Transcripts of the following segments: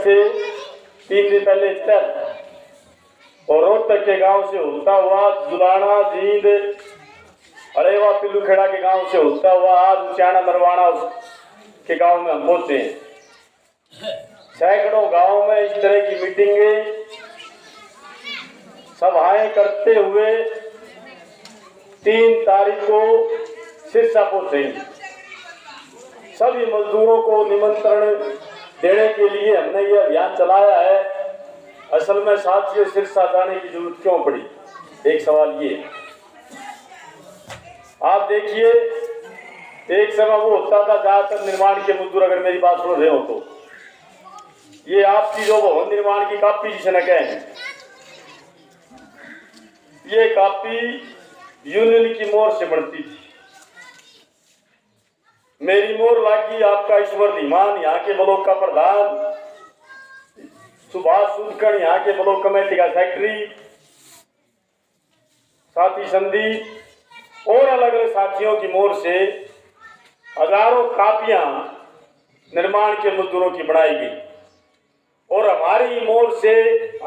से 3 दिन पहले चल और रोहतक के गांव से होता हुआ जुलाना जींद अरेवा पिल्लूखेड़ा के गांव से होता हुआ आज उचाना नरवाना के गांव में हम पहुंचे हैं। सैकड़ों गांवों में इस तरह की मीटिंगें सभाएं करते हुए 3 तारीख को सिरसा पहुंचेंगे। सभी मजदूरों को निमंत्रण देने के लिए हमने ये अभियान चलाया है। असल में साथियों सिरसा जाने की जरूरत क्यों पड़ी? एक सवाल ये, आप देखिए एक समय वो होता था ज्यादातर निर्माण के मजदूर, अगर मेरी बात सुन रहे हो तो ये आपकी जो भवन निर्माण की कापी जिसे न कहें, ये कापी यूनियन की मोहर से बनती थी। मेरी मोहर लागी, आपका ईश्वर धीमान यहाँ के ब्लॉक का प्रधान, सुभाष सुदकण यहाँ के ब्लॉक कमेटी का सेक्रेटरी, साथी संदीप और अलग अलग साथियों की मोहर से हजारों कापियां निर्माण के मजदूरों की बनाई गई और हमारी मोहर से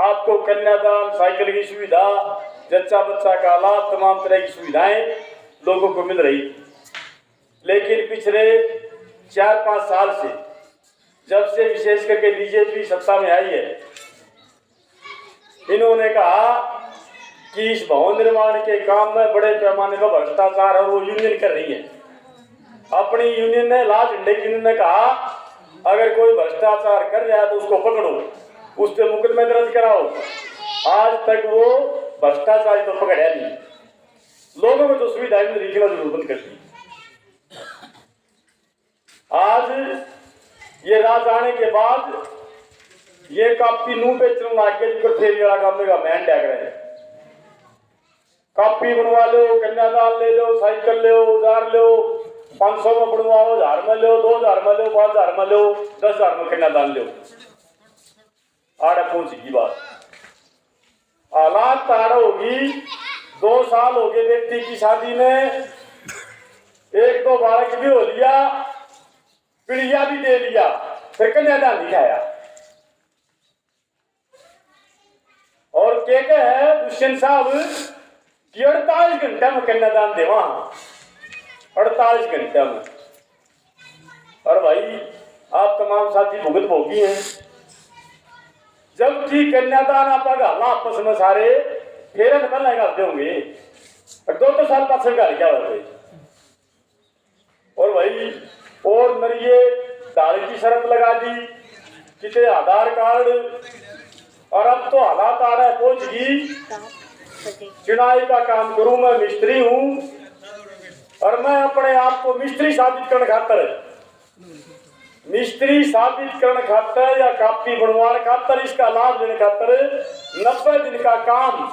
आपको कन्यादान, साइकिल की सुविधा, जच्चा बच्चा का लाभ, तमाम तरह की सुविधाएं लोगों को मिल रही। लेकिन पिछले 4-5 साल से जब से विशेष करके बीजेपी सत्ता में आई है, इन्होंने कहा कि इस भवन निर्माण के काम में बड़े पैमाने पर भ्रष्टाचार और वो यूनियन कर रही है। अपनी यूनियन ने, लाल झंडे की यूनियन ने कहा अगर कोई भ्रष्टाचार कर रहा है तो उसको पकड़ो, उस पर मुकदमे दर्ज कराओ। आज तक वो भ्रष्टाचारी तो पकड़ा नहीं, लोगों को तो सुविधाएं मिल रही थी, जरूर बंद कर दी। आज ये राज आने के बाद ये कापी नू पे चलने लग गया, जिसको ठेली वाला काम में मैन टैग रहे हैं। कापी बनवा लो, कन्यादान ले लो, साइकिल ले लो, उधार लो, 500 में बनवाओ, 1000 में लो, 2000 में लो, 5000 में लो, 10,000 में कन्यादान लो। आड़ा पहुंची बात, हालात ताड़ होगी। 2 साल हो गए व्यक्ति की शादी में, 1-2 बालक भी हो लिया, पीढ़िया भी दे लिया, फिर कन्यादान नहीं आया। और क्या है दुष्यंत साहब कि 48 घंटे में कन्यादान देवा, 48 घंटे में। और भाई आप तमाम साथी भुगत भोगी हैं, जबकि कन्यादान आप आपस में सारे फेरे तो पहले करते होंगे और 2 साल पास घर क्या होते। और भाई और मरिए दाल की शर्त लगा दी, कितने आधार कार्ड, और अब तो हालात आ रहा है पहुंच गई चिनाई का काम करूं, मैं मिस्त्री हूं और मैं अपने आप को मिस्त्री साबित करने खातर या कापी बनवाने खातर, इसका लाभ लेने खातर 90 दिन का काम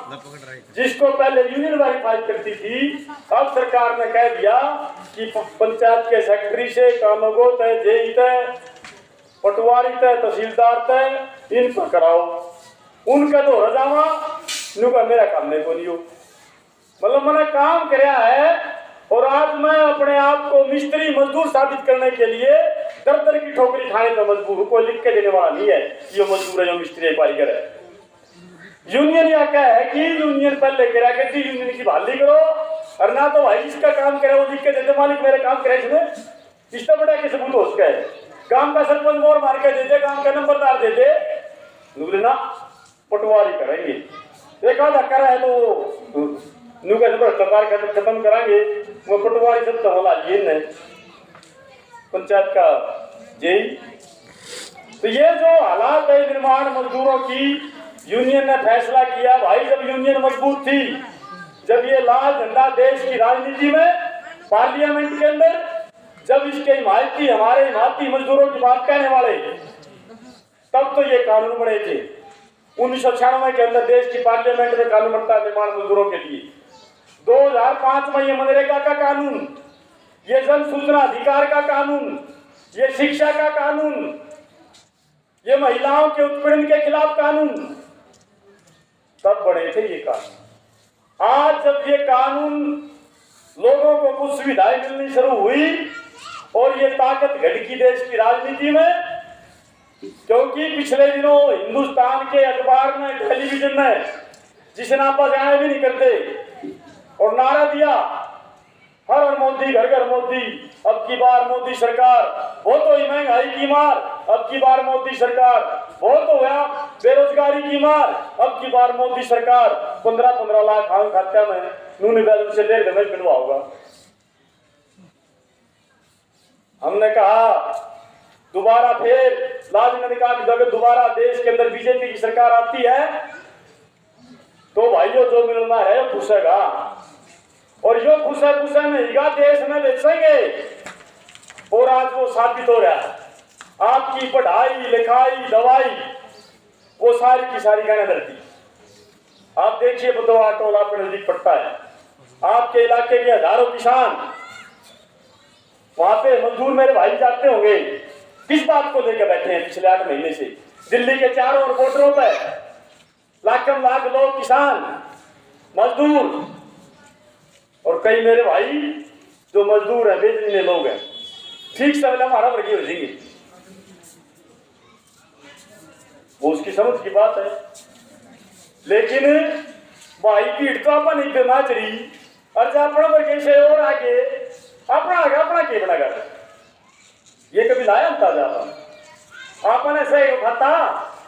जिसको पहले यूनियन वेरीफाई करती थी, अब सरकार ने कह दिया कि पंचायत के सेक्रेटरी से कानूगो तय, जेई तय, पटवारी तय, तहसीलदार तय, इन पर कराओ। उनका तो रजावा नुका मेरा काम नहीं को नहीं हो, मतलब मैंने काम कराया है। और आज मैं अपने आप को मिस्त्री मजदूर साबित करने के लिए दर की ठोकरी खाने पर मजबूर हूं। कोई लिख के देने वाला नहीं है ये मजदूर है, जो मिस्त्री है, कारीगर है। यूनियन या क्या है कि यूनियन पहले करा करती, यूनियन की बहाली करो, और ना तो भाई जिसका काम करे वो लिख के देते मालिक मेरे काम करे, इसमें इसका बड़ा के सबूत हो सका है। काम का सरपंच मोर मार के देते, काम का नंबरदार देते, ना पटवारी करेंगे, एक आधा करा है तो भ्रष्टाचार खत्म कराएंगे, वो पटवारी सब तो होला ये नहीं पंचायत का जेई। तो ये जो हालात है निर्माण मजदूरों की, यूनियन ने फैसला किया भाई, जब यूनियन मजबूत थी, जब ये लाल झंडा देश की राजनीति में पार्लियामेंट के अंदर, जब इसके हिमायती हमारे हिमायती मजदूरों की बात कहने वाले, तब तो ये कानून बने थे। 1996 के अंदर देश की पार्लियामेंट में कानून बनता है निर्माण मजदूरों के लिए। 2005 में ये मनरेगा का कानून, ये जन सूचना अधिकार का कानून, ये शिक्षा का कानून, ये महिलाओं के उत्पीड़न के खिलाफ कानून, तब बने थे ये कानून। आज जब ये कानून लोगों को कुछ सुविधाएं मिलनी शुरू हुई और ये ताकत घटकी देश की राजनीति में, क्योंकि पिछले दिनों हिंदुस्तान के अखबार में, टेलीविजन में जिसे नापा जाए भी नहीं करते और नारा दिया हर हर मोदी घर घर मोदी, अब की बार मोदी सरकार, वो तो ही महंगाई की मार, अब की बार मोदी सरकार, वो तो हुआ बेरोजगारी की मार, अब की बार मोदी सरकार 15-15 लाख आम खाते में नूनी बैलेंस से 1.5 में बनवा होगा। हमने कहा दोबारा फिर लालजी ने कहा कि अगर दोबारा देश के अंदर बीजेपी की सरकार आती है तो भाइयों जो मिलना है खुशेगा, और यो खुशे खुशे नहीं देश में बेचेंगे। और आज वो साबित हो रहा है। आपकी पढ़ाई लिखाई दवाई वो सारी की सारी गहना धरती। आप देखिए बुधवार टोल आपके नजदीक पड़ता है, आपके इलाके के हजारों किसान वहां पे मजदूर मेरे भाई जाते होंगे, किस बात को लेकर बैठे हैं पिछले 8 महीने से। दिल्ली के चारों ओर बॉर्डरों पर लाखों लाख लोग किसान मजदूर, और कई मेरे भाई जो मजदूर हैं बेचने लोग हैं, ठीक से हमारा वर्गीय हो जाएंगे। वो उसकी समझ की बात है, लेकिन भाई भीड़ तो अपन नहीं बेमा चली और जब अपना वर्गीय से और आगे अपना के बना कर ये कभी लाया अंदाजा अपन ऐसे उठाता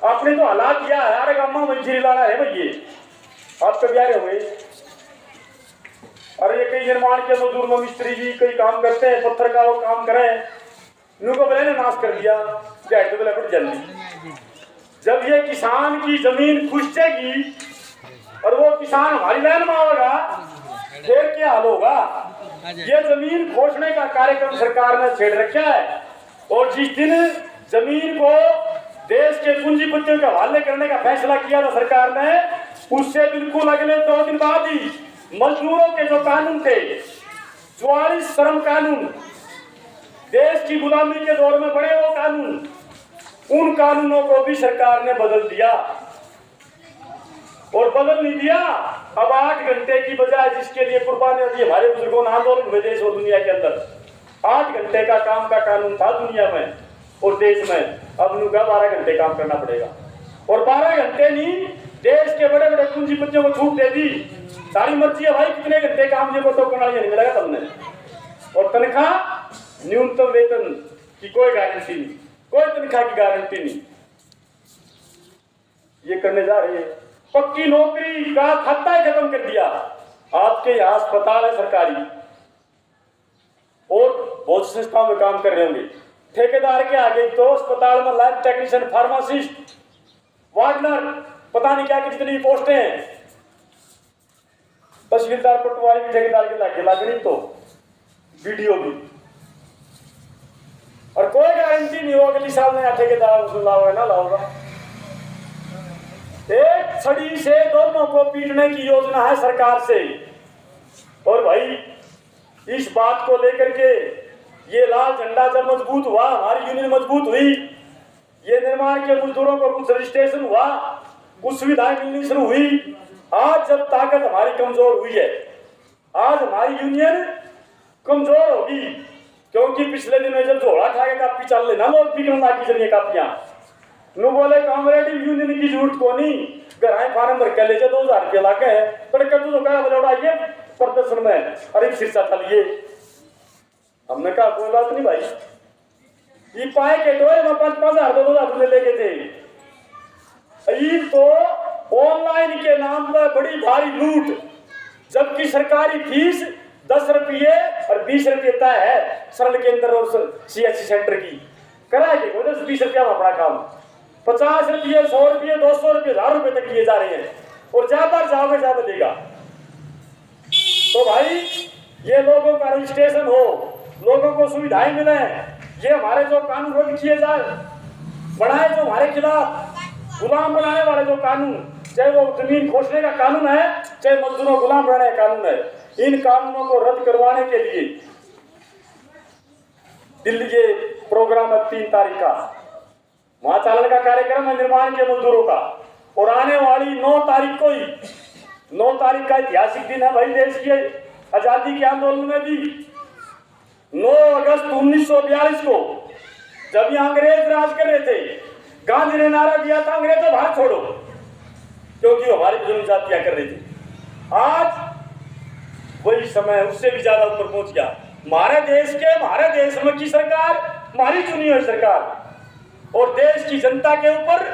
आपने तो हालात किया है। अरे गामा मंजिल लाना है भैया, आप कभी आ रहे हुए। अरे ये कई निर्माण के मजदूर में मिस्त्री जी कई काम करते हैं, पत्थर का वो काम करें, इनको बोले ने नाश कर दिया तो बोले फट जल्दी। जब ये किसान की जमीन खुशेगी और वो किसान हमारी लाइन में आएगा फिर क्या हाल होगा। ये जमीन खोजने का कार्यक्रम सरकार ने छेड़ रखा है, और जिस दिन जमीन को देश के पूंजीपतियों के हवाले करने का फैसला किया था सरकार ने, उससे बिल्कुल अगले 2 दिन बाद ही मजदूरों के जो कानून थे 44 श्रम कानून, देश की गुलामी के दौर में बड़े वो कानून, उन कानूनों को भी सरकार ने बदल दिया। और बदल नहीं दिया, अब 8 घंटे की बजाय जिसके लिए कुर्बानी दी हमारे बुजुर्गों ने आंदोलन हुए देश और दुनिया के अंदर, 8 घंटे का काम का कानून था दुनिया में और देश में, अब उनका 12 घंटे काम करना पड़ेगा। और 12 घंटे नहीं, देश के बड़े बड़े पूंजीपतियों को छूट दे दी, सारी मर्जी है भाई कितने घंटे काम जो तो करना नहीं मिलेगा तुमने। और तनख्वाह न्यूनतम वेतन की कोई गारंटी नहीं, कोई तनख्वाह की गारंटी नहीं। ये करने जा रहे हैं, पक्की नौकरी का खाता ही खत्म कर दिया। आपके यहाँ अस्पताल है सरकारी और बहुत संस्थाओं में काम कर रहे होंगे, ठेकेदार के आगे तो अस्पताल में लैब टेक्नीशियन, फार्मासिस्ट, वार्डनर, पता नहीं क्या कितनी पोस्टें हैं। तहसीलदार पटवारी भी ठेकेदार के लागे नहीं तो वीडियो भी, और कोई गारंटी नहीं हो अगली साल में ठेकेदार लाओगे ना लाओगा। एक छड़ी से दोनों को पीटने की योजना है सरकार से। और भाई इस बात को लेकर के ये लाल झंडा जब मजबूत हुआ, हमारी यूनियन मजबूत हुई, ये निर्माण के मजदूरों को कुछ रजिस्ट्रेशन हुआ, कुछ सुविधाएं मिलनी शुरू हुई। आज जब ताकत हमारी कमजोर हुई है, आज हमारी यूनियन कमजोर होगी, क्योंकि पिछले दिन में जब झोला खा के कापी चल लेना लोग बिकने लागी चलिए कापियां, नु बोले कॉमरेटिव यूनियन की जरूरत को नहीं, घर आए फार्म भर के ले जाए 2000 रुपये लाके है पर कद्दू तो कहा बजाइए प्रदर्शन में, अरे शीर्षा चलिए। हमने कहा कोई बात नहीं भाई, ये पाए के टोए में 5-5 हजार 2,000 रुपये लेके थे। ईद तो ऑनलाइन के नाम पर बड़ी भारी लूट, जबकि सरकारी फीस 10 रुपये और 20 रुपये तय है सरल केंद्र और CHC सेंटर की, कराए के 20 रुपया में अपना काम, 50 रुपये 100 रुपये 200 रुपये 1000 रुपये तक लिए जा रहे हैं, और ज्यादा जाओगे ज्यादा देगा। तो भाई ये लोगों का रजिस्ट्रेशन हो, लोगों को सुविधाएं मिले, ये हमारे जो कानून रद्द किए जाए, बढ़ाए जो हमारे खिलाफ गुलाम बनाने वाले जो कानून, चाहे वो जमीन खोजने का कानून है, चाहे मजदूरों गुलाम बनाने का कानून है, इन कानूनों को रद्द करवाने के लिए दिल्ली के प्रोग्राम है 3 तारीख का महाचालन का कार्यक्रम है निर्माण के मजदूरों का, और आने वाली 9 तारीख को ही, 9 तारीख का ऐतिहासिक दिन है भाई देश के आजादी के आंदोलन में भी। 9 अगस्त 1942 को जब ये अंग्रेज राज कर रहे थे, गांधी ने नारा दिया था अंग्रेजों भारत छोड़ो, क्योंकि वो हमारी जुल्म जातियां कर रही थी। आज वही समय उससे भी ज्यादा ऊपर पहुंच गया। हमारे देश में की सरकार, हमारी चुनी हुई सरकार, और देश की जनता के ऊपर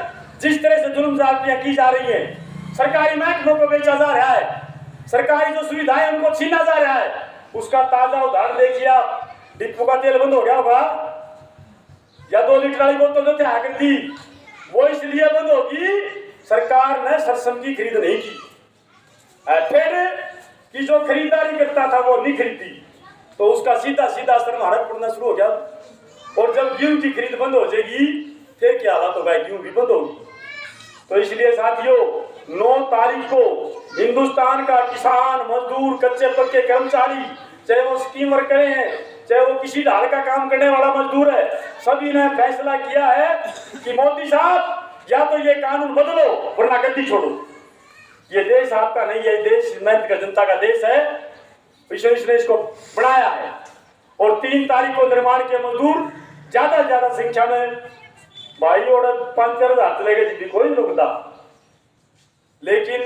जिस तरह से जुल्म जातियां की जा रही हैं, सरकारी महकमों को बेचा जा रहा है, सरकारी जो सुविधाएं उनको छीना जा रहा है, उसका ताजा उदाहरण देखिए आप। डिपो का तेल बंद हो गया होगा, या 2 लीटर वाली बोतल जो त्याग कर दी, वो इसलिए बंद होगी सरकार ने सरसम की खरीद नहीं की। फिर की जो खरीदारी करता था वो नहीं खरीदी, तो उसका सीधा असर हमारा पड़ना शुरू हो गया। और जब गेहूं की खरीद बंद हो जाएगी, फिर क्या हालत होगा, गेहूं भी बंद होगी। तो इसलिए साथियों, 9 तारीख को हिंदुस्तान का किसान, मजदूर, कच्चे पक्के कर्मचारी, चाहे वो स्कीम वर्कर हैं, चाहे वो किसी ढाल का काम करने वाला मजदूर है, सभी ने फैसला किया है कि मोदी साहब या तो ये कानून बदलो वरना गद्दी छोड़ो। ये देश आपका नहीं है, देश मेहनत का जनता का देश है, इसने इसको बनाया है। और 3 तारीख को निर्माण के मजदूर ज्यादा से ज्यादा संख्या में, भाई और 5-4 हजार चलेगा जी, कोई नहीं रुकता। लेकिन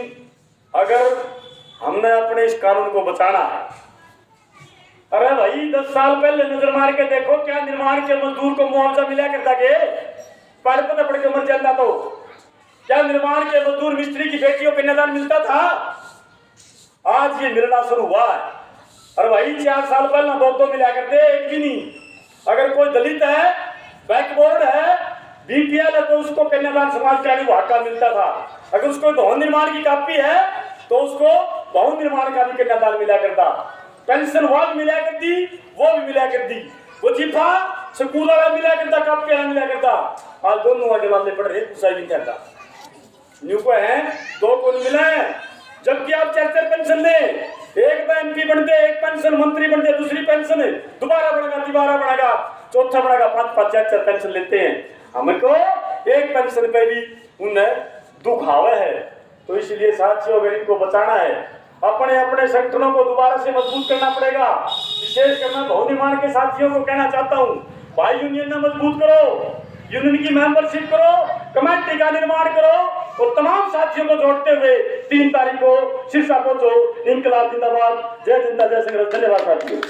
अगर हमने अपने इस कानून को बचाना है, अरे भाई 10 साल पहले नजर मार के देखो, क्या निर्माण के मजदूर को मुआवजा मिला करता के पैर पर पड़ के मर जाता? तो क्या निर्माण के मजदूर मिस्त्री की बेटियों को कन्यादान मिलता था? आज ये मिलना शुरू हुआ है। अरे भाई 4 साल पहले 2 मिला करते, एक भी नहीं। अगर कोई दलित है, बैकवर्ड है, बीपीएल है, तो उसको कन्यादान समाज का वहां का मिलता था। अगर उसको भवन निर्माण की कॉपी है तो उसको भवन निर्माण का भी कन्यादान मिला करता। पेंशन वो भी मिला करती, वो भी मिला करती, वजीफा स्कूल वाला मिला करता, कॉपी वाला मिला करता। आज दोनों वाले वाले पढ़ रहे, कुछ नहीं करता। न्यू को है 2 को नहीं मिला है, जबकि आप 4 पेंशन दे, एक एमपी बनते, एक पेंशन मंत्री बनते, दूसरी पेंशन दोबारा बढ़ेगा, तिबारा बढ़ेगा, चौथा बढ़ेगा, 5-5, 4 पेंशन लेते हैं। हमको एक पेंशन पे भी उन्हें दुख आवे है। तो इसलिए साथियों, अगर इनको बचाना है, अपने अपने संगठनों को दोबारा से मजबूत करना पड़ेगा। विशेषकर मैं भवन निर्माण के साथियों को कहना चाहता हूँ, भाई यूनियन में मजबूत करो, यूनियन की मेंबरशिप करो, कमेटी का निर्माण करो, और तमाम साथियों को जोड़ते हुए 3 तारीख को सिरसा पहुंचो। इंकलाब जिंदाबाद, जय जिंदा, जय संघर्ष। धन्यवाद साथियों।